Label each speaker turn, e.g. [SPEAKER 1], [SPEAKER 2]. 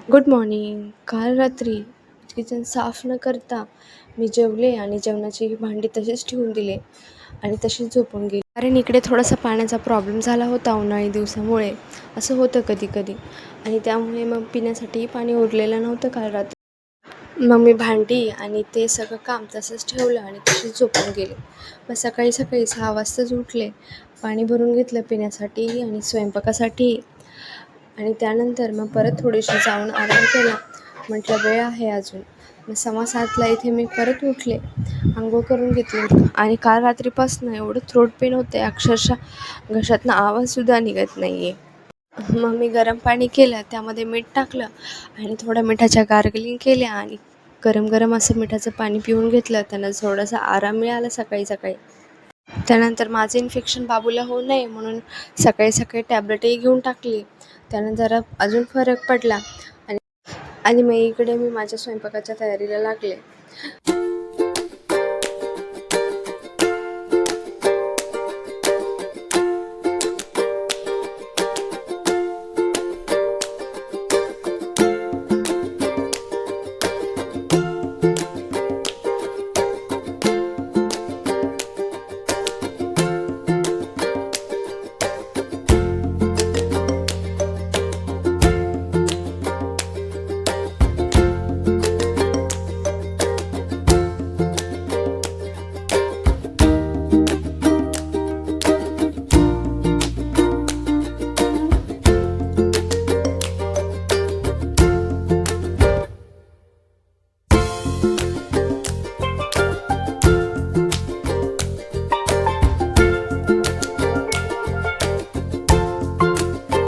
[SPEAKER 1] Good morning. काल रात्री kitchen साफ न करता मी जेवले आणि जेवणाची भांडी तशीच ठेवून दिले आणि तशीच झोपून गेली. कारण इकडे थोडासा पाण्याचा प्रॉब्लेम झाला होता उन्हाळी दिवसामुळे. असं होतं कधी कधी आणि त्यामुळे मग पिण्यासाठीही पाणी उरलेलं नव्हतं काल रात्री. मग मी भांडी आणि ते सगळं काम तसंच ठेवलं आणि तशीच झोपून गेले. मग सकाळी सकाळी 6 वाजताच उठले, पाणी भरून घेतलं पिण्यासाठीही आणि स्वयंपाकासाठीही. आणि त्यानंतर मग परत थोडीशी जाऊन आराम केला. म्हटलं वेळ आहे अजून. मग 6:15ला इथे मी परत उठले, अंघोळ करून घेतली आणि काल रात्रीपासून एवढं थ्रोट पेन होते, अक्षरशः घशातनं आवाजसुद्धा निघत नाही आहे. मग मी गरम पाणी केलं, त्यामध्ये मीठ टाकलं आणि थोड्या मिठाच्या गार्गलिंग केल्या आणि गरम गरम असं मिठाचं पाणी पिऊन घेतलं. त्यानं थोडासा आराम मिळाला सकाळी सकाळी. त्यानंतर माझं इन्फेक्शन बाबूला होऊ नये म्हणून सकाळी सकाळी टॅब्लेटही घेऊन टाकली. त्यानं जरा अजून फरक पडला आणि आणि मग इकडे मी माझ्या स्वयंपाकाच्या तयारीला लागले.